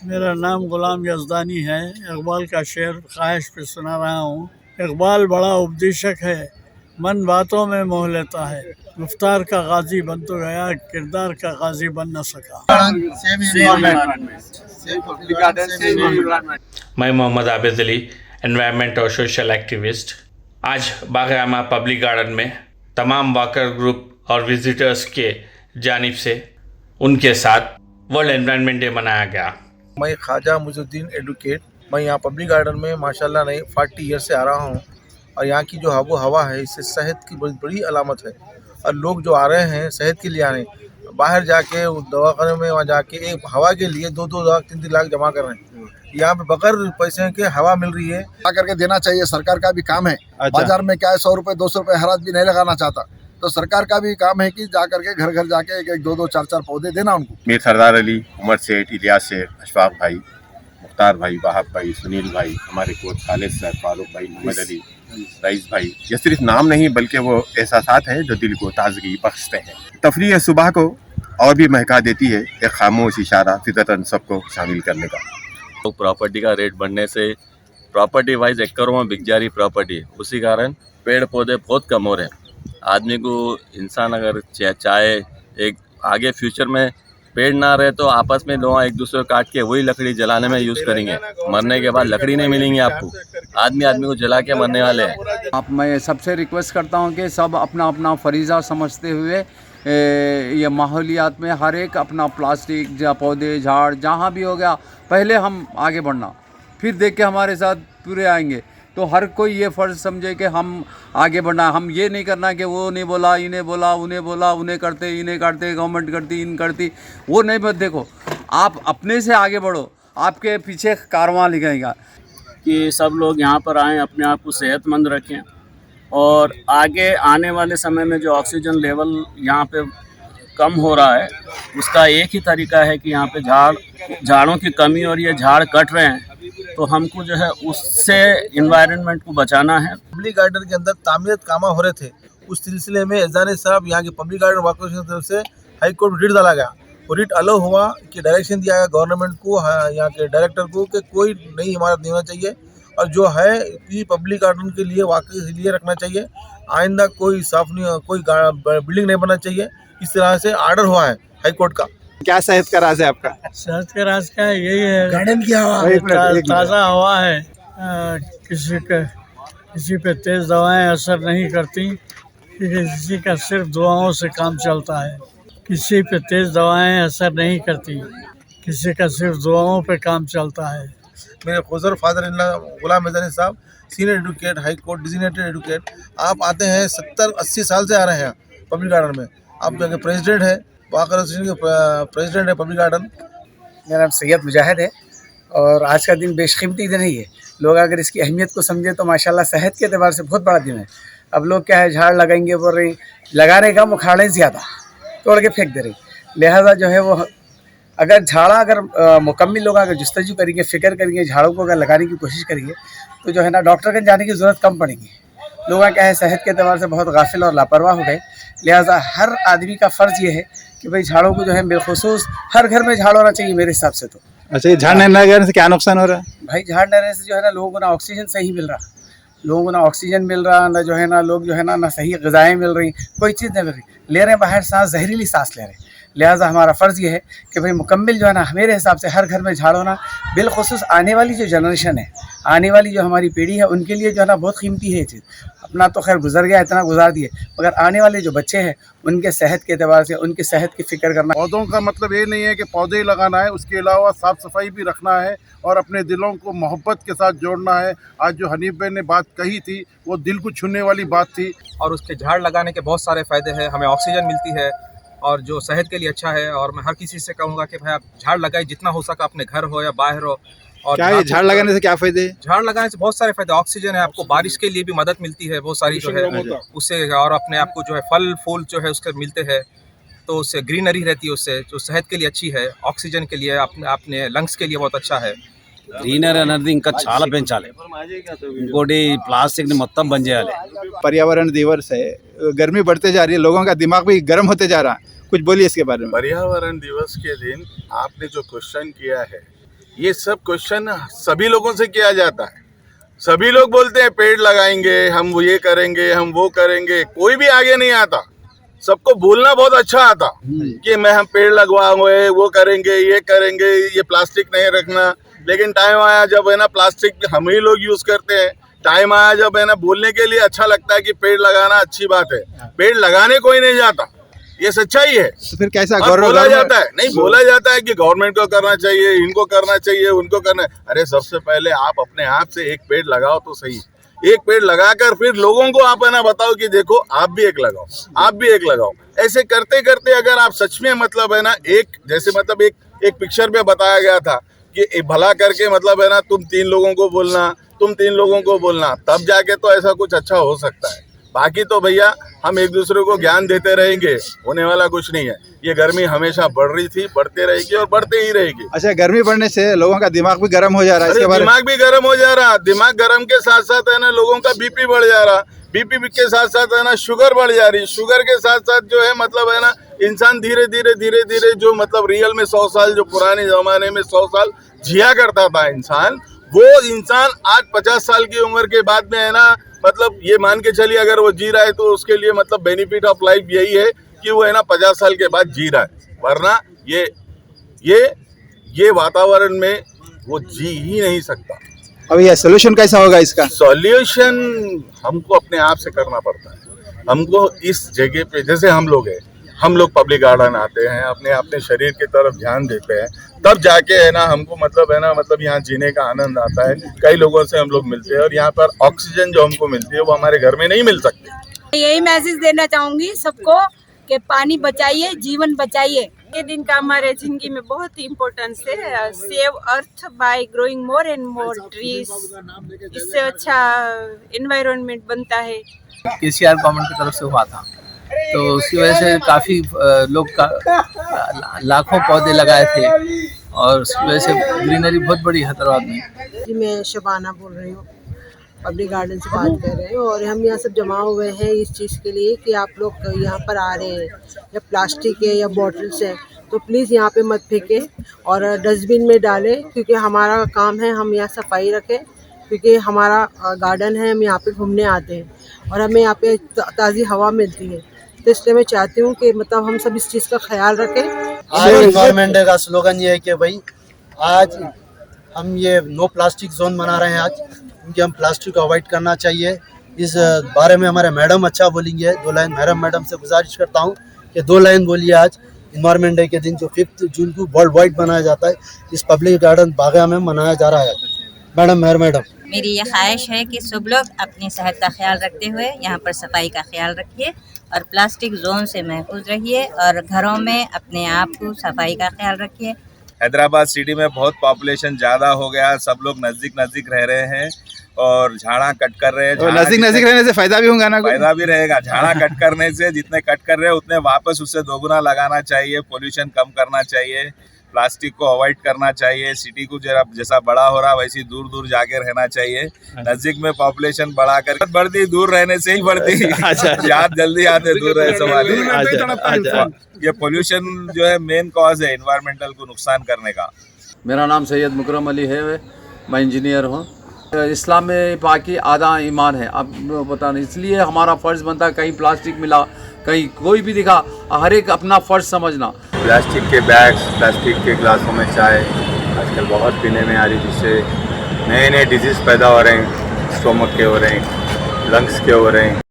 मेरा नाम गुलाम यज़दानी है। इकबाल का शेर ख्वाहिश पे सुना रहा हूँ। इकबाल बड़ा उपदेशक है, मन बातों में मोह लेता है। गुफ्तार का गाजी बन तो गया, किरदार का गाजी बन न सका। मैं मोहम्मद आबिद अली, एनवायरनमेंट और सोशल एक्टिविस्ट। आज बाग-ए-आमा पब्लिक गार्डन में तमाम वॉकर ग्रुप और विजिटर्स के जानिब से उनके साथ वर्ल्ड एनवायरनमेंट डे मनाया गया। मैं ख्वाजा मुइज़ुद्दीन एडवोकेट, मैं यहाँ पब्लिक गार्डन में माशाल्लाह नहीं 40 ईयर से आ रहा हूँ और यहाँ की जो आबो हवा है इससे सेहत की बहुत बड़ी अलामत है। और लोग जो आ रहे हैं सेहत के लिए आ रहे हैं, बाहर जाके दवाखाने में वहाँ जाके एक हवा के लिए 2-2 लाख 3-3 लाख जमा कर रहे हैं। यहाँ पे बगैर पैसे के हवा मिल रही है। करके देना चाहिए, सरकार का भी काम है। बाजार में क्या है 100 रुपये 200 रुपये हर आदमी नहीं लगाना चाहता, तो सरकार का भी काम है कि जा करके घर घर जाके एक एक 2-2 4-4 पौधे देना उनको। मीर सरदार अली, उमर सेठ, इलियास सेठ, अशफाक भाई, मुख्तार भाई, वाहब भाई, सुनील भाई, हमारे कोच खालिद सर, फारूक भाई, मोहम्मद अली, रईस भाई, ये सिर्फ नाम नहीं बल्कि वो एहसासात हैं जो दिल को ताजगी बख्शते हैं। तफरीह सुबह को और भी महका देती है, एक खामोश इशारा फितरतन सबको शामिल करने का। तो प्रॉपर्टी का रेट बढ़ने से प्रॉपर्टी वाइज एकड़ों में बिक जा रही प्रॉपर्टी, उसी कारण पेड़ पौधे बहुत कम हो रहे हैं। आदमी को इंसान अगर चाहे एक आगे फ्यूचर में पेड़ ना रहे तो आपस में लोग एक दूसरे को काट के वही लकड़ी जलाने में यूज़ करेंगे, मरने के बाद लकड़ी नहीं मिलेंगी आपको, आदमी को जला के मरने वाले हैं। मैं सबसे रिक्वेस्ट करता हूं कि सब अपना अपना फरीज़ा समझते हुए ये माहौलियात में हर एक अपना प्लास्टिक या पौधे झाड़ जहाँ भी हो गया पहले हम आगे बढ़ना, फिर देख के हमारे साथ पूरे आएंगे। तो हर कोई ये फ़र्ज़ समझे कि हम आगे बढ़ना, हम ये नहीं करना कि वो नहीं बोला, इन्हें बोला, उन्हें करते, इन्हें करते, गवर्नमेंट करती, इन करती, वो नहीं। बस देखो आप अपने से आगे बढ़ो, आपके पीछे कारवां लिखेगा कि सब लोग यहाँ पर आएँ, अपने आप को सेहतमंद रखें और आगे आने वाले समय में जो ऑक्सीजन लेवल यहाँ पे कम हो रहा है उसका एक ही तरीका है कि यहाँ पे झाड़ों की कमी और ये झाड़ कट रहे हैं, तो हमको जो है उससे इन्वायरमेंट को बचाना है। पब्लिक गार्डन के अंदर तामीरत कामा हो रहे थे, उस सिलसिले में एजाने साहब यहाँ के पब्लिक गार्डन वाकर्स की तरफ से हाई कोर्ट में रिट डाला गया और रिट अलाउ हुआ कि डायरेक्शन दिया गया गवर्नमेंट को, यहाँ के डायरेक्टर को, कि कोई नई इमारत नहीं होना चाहिए और जो है कि पब्लिक गार्डन के लिए वाकई के लिए रखना चाहिए। आइंदा कोई साफ नहीं, कोई बिल्डिंग नहीं बनना चाहिए। इस तरह से आर्डर हुआ है हाई कोर्ट का। क्या सेहत का राज है आपका? सेहत का राज का यही है, गार्डन की हवा, ताज़ा हवा है। किसी पे तेज़ दवाएं असर नहीं करती, किसी का सिर्फ दुआओं से काम चलता है। किसी पे तेज़ दवाएं असर नहीं करती, किसी का सिर्फ दुआओं पे काम चलता है। मेरे खुजर फादर इन गुलाम यज़दानी साहब, senior advocate, high court designated advocate. आप आते हैं 70-80 साल से आ रहे हैं पब्लिक गार्डन में। आप जो प्रेसिडेंट है, वाकर एसोसिएशन के प्रेसिडेंट है पब्लिक गार्डन। मेरा नाम सैयद मुजाहिद है और आज का दिन बेशकीमती दिन ही है। लोग अगर इसकी अहमियत को समझे तो माशाल्लाह सेहत के एतबार से बहुत बड़ा दिन है। अब लोग क्या है, झाड़ लगाएंगे बोल रही, लगाने का मुखाड़े ज़्यादा तोड़ के फेंक दे रही। लिहाजा जो है वो अगर झाड़ा अगर मुकम्मल लोग अगर जस्तजू करेंगे, फ़िक्र करेंगे, झाड़ों को अगर लगाने की कोशिश करेंगे तो जो है ना डॉक्टर के जाने की ज़रूरत कम पड़ेगी। लोग क्या है सेहत के एतबार से बहुत गाफिल और लापरवाह हो गए। लिहाजा हर आदमी का फ़र्ज़ ये है कि भाई झाड़ों को जो है बिलखुसूस हर घर में झाड़ होना चाहिए मेरे हिसाब से। तो अच्छा, ये झाड़ नहीं लगाने से क्या नुकसान हो रहा है? भाई झाड़ लगने से जो है ना लोगों को ना ऑक्सीजन सही मिल रहा, लोगों को ना ऑक्सीजन मिल रहा, ना जो है ना लोग जो है ना सही ग़िज़ाएँ मिल रही, कोई चीज़ नहीं मिल रही, ले रहे हैं बाहर सांस, जहरीली सांस ले रहे हैं। लिहाजा हमारा फ़र्ज़ ये है कि भाई मुकम्मल जो है ना मेरे हिसाब से हर घर में झाड़ होना, बिलखुसूस आने वाली जो जनरेशन है, आने वाली जो हमारी पीढ़ी है, उनके लिए जो है ना बहुत कीमती है ये चीज़। अपना तो खैर गुजर गया, इतना गुजार दिए, मगर आने वाले जो बच्चे हैं उनके सेहत के एतबार से उनकी सेहत की फ़िक्र करना। पौधों का मतलब ये नहीं है कि पौधे लगाना है, उसके अलावा साफ़ सफाई भी रखना है और अपने दिलों को मोहब्बत के साथ जोड़ना है। आज जो हनीफ भाई ने बात कही थी वो दिल को छूने वाली बात थी। और उसके झाड़ लगाने के बहुत सारे फ़ायदे हैं, हमें ऑक्सीजन मिलती है और जो सेहत के लिए अच्छा है। और मैं हर किसी से कहूँगा कि भाई आप झाड़ लगाए जितना हो सका, अपने घर हो या बाहर हो। और क्या ये झाड़ लगाने से क्या फ़ायदे हैं? झाड़ लगाने से बहुत सारे फ़ायदे, ऑक्सीजन है, आपको बारिश के लिए भी मदद मिलती है बहुत सारी जो है उससे, और अपने आप को जो है फल फूल जो है उसके मिलते हैं, तो उससे ग्रीनरी रहती है, उससे जो सेहत के लिए अच्छी है, ऑक्सीजन के लिए, अपने लंग्स के लिए बहुत अच्छा है। గ్రీనరీ అనేది ఇంకా చాలా పెంచాలి, ఇంకోటి ప్లాస్టిక్ ని మొత్తం బంద్ చేయాలి। पर्यावरण दिवस है, गर्मी बढ़ते जा रही है, लोगों का दिमाग भी गर्म होते जा रहा है, कुछ बोलिए इसके बारे में। पर्यावरण दिवस के दिन आपने जो क्वेश्चन किया है ये सब क्वेश्चन सभी लोगों से किया जाता है। सभी लोग बोलते हैं पेड़ लगाएंगे, हम वो ये करेंगे, हम वो करेंगे, कोई भी आगे नहीं आता। सबको बोलना बहुत अच्छा आता कि हम पेड़ लगवाएंगे, वो करेंगे, ये प्लास्टिक नहीं रखना। लेकिन टाइम आया जब है ना प्लास्टिक हम ही लोग यूज करते हैं। टाइम आया जब है ना बोलने के लिए अच्छा लगता है कि पेड़ लगाना अच्छी बात है। पेड़ लगाने कोई नहीं जाता, ये सच्चाई है। तो फिर कैसा बोला जाता है, नहीं बोला जाता है कि गवर्नमेंट को करना चाहिए, इनको करना चाहिए, उनको करना। अरे सबसे पहले आप अपने आप से एक पेड़ लगाओ तो सही। एक पेड़ लगाकर फिर लोगों को आप है ना बताओ कि देखो आप भी एक लगाओ, आप भी एक लगाओ। ऐसे करते करते अगर आप सच में मतलब है ना एक जैसे मतलब एक पिक्चर में बताया गया था कि भला करके मतलब है ना तुम 3 लोगों को बोलना, तुम 3 लोगों को बोलना, तब जाके तो ऐसा कुछ अच्छा हो सकता है। बाकी तो भैया हम एक दूसरे को ज्ञान देते रहेंगे, होने वाला कुछ नहीं है। ये गर्मी हमेशा बढ़ रही थी, बढ़ते रहेगी और बढ़ते ही रहेगी। अच्छा, गर्मी बढ़ने से लोगों का दिमाग भी गर्म हो जा रहा है। इसके बारे दिमाग भी गर्म हो जा रहा, दिमाग गर्म के साथ साथ है ना लोगों का बीपी बढ़ जा रहा, बीपी के साथ साथ है ना शुगर बढ़ जा रही, शुगर के साथ साथ जो है मतलब है ना इंसान धीरे धीरे जो मतलब रियल में 100 साल जो पुराने जमाने में 100 साल जिया करता था इंसान, वो इंसान आज 50 साल की उम्र के बाद में है ना मतलब ये मान के चलिए अगर वो जी रहा है तो उसके लिए मतलब बेनिफिट ऑफ लाइफ यही है कि वो है ना 50 साल के बाद जी रहा है। वरना ये वातावरण में वो जी ही नहीं सकता। अब ये सोल्यूशन कैसा होगा इसका? सॉल्यूशन हमको अपने आप से करना पड़ता है। हमको इस जगह पे जैसे हम लोग पब्लिक गार्डन आते हैं, अपने शरीर की तरफ ध्यान देते हैं, तब जाके है ना हमको मतलब है ना मतलब यहाँ जीने का आनंद आता है। कई लोगों से हम लोग मिलते हैं और यहाँ पर ऑक्सीजन जो हमको मिलती है वो हमारे घर में नहीं मिल सकती। यही मैसेज देना चाहूंगी सबको कि पानी बचाइए, जीवन बचाइए। ये दिन का हमारे जिंदगी में बहुत ही इम्पोर्टेंस है। Save earth by growing more and more trees, इससे अच्छा एनवायरनमेंट बनता है। केसीआर गवर्नमेंट की तरफ से हुआ था, तो उसकी वजह से काफ़ी लोग लाखों पौधे लगाए थे और उसकी वजह से ग्रीनरी बहुत बड़ी हैदराबाद में। जी मैं शबाना बोल रही हूँ, पब्लिक गार्डन से बात कर रहे हैं और हम यहाँ सब जमा हुए हैं इस चीज़ के लिए कि आप लोग यहाँ पर आ रहे हैं या प्लास्टिक है या बॉटल्स है तो प्लीज़ यहाँ पे मत फेंकें और डस्टबिन में डालें, क्योंकि हमारा काम है हम यहाँ सफाई रखें, क्योंकि हमारा गार्डन है, हम यहाँ पे घूमने आते हैं और हमें यहाँ पे ताज़ी हवा मिलती है। तो इसलिए मैं चाहती हूँ कि मतलब हम सब इस चीज़ का ख्याल रखें। आज एनवायरनमेंट डे का स्लोगन ये है कि भाई आज हम ये नो प्लास्टिक जोन मना रहे हैं आज, क्योंकि हम प्लास्टिक को अवॉइड करना चाहिए। इस बारे में हमारे मैडम अच्छा बोलेंगे, 2 लाइन मैडम से गुजारिश करता हूँ कि 2 लाइन बोलिए। आज एनवायरनमेंट डे के दिन जो 5 जून को वर्ल्ड वाइड मनाया जाता है, इस पब्लिक गार्डन बागा में मनाया जा रहा है। मैडम मेरी ये ख्वाहिश है कि सब लोग अपनी सेहत का ख्याल रखते हुए यहाँ पर सफाई का ख्याल रखिए और प्लास्टिक जोन से महफूज रहिए और घरों में अपने आप को सफाई का ख्याल रखिए। हैदराबाद सिटी में बहुत पॉपुलेशन ज़्यादा हो गया, सब लोग नज़दीक रह रहे हैं और झाड़ा कट कर रहे हैं। तो नज़दीक रहने से फ़ायदा भी होगा ना? फ़ायदा भी रहेगा। झाड़ा कट करने से जितने कट कर रहे हैं उतने वापस उससे दोगुना लगाना चाहिए, पोल्यूशन कम करना चाहिए, प्लास्टिक को अवॉइड करना चाहिए। सिटी को जैसा बड़ा हो रहा वैसे दूर जाके रहना चाहिए। नज़दीक में पॉपुलेशन बढ़ाकर बढ़ती, दूर रहने से ही बढ़ती। याद जल्दी आते दूर रहे सवाल। ये पोल्यूशन जो है मेन कॉज है एनवायरमेंटल को नुकसान करने का। मेरा नाम सैयद मुकरम अली है, मैं इंजीनियर हूँ। इस्लाम में पाकी आधा ईमान है, अब पता नहीं, इसलिए हमारा फ़र्ज़ बनता है कहीं प्लास्टिक मिला, कहीं कोई भी दिखा, हर एक अपना फ़र्ज़ समझना। प्लास्टिक के बैग्स, प्लास्टिक के ग्लासों में चाय आजकल बहुत पीने में आ रही, जिससे नए डिजीज़ पैदा हो रहे हैं, स्टोमक के हो रहे हैं, लंग्स के हो रहे हैं,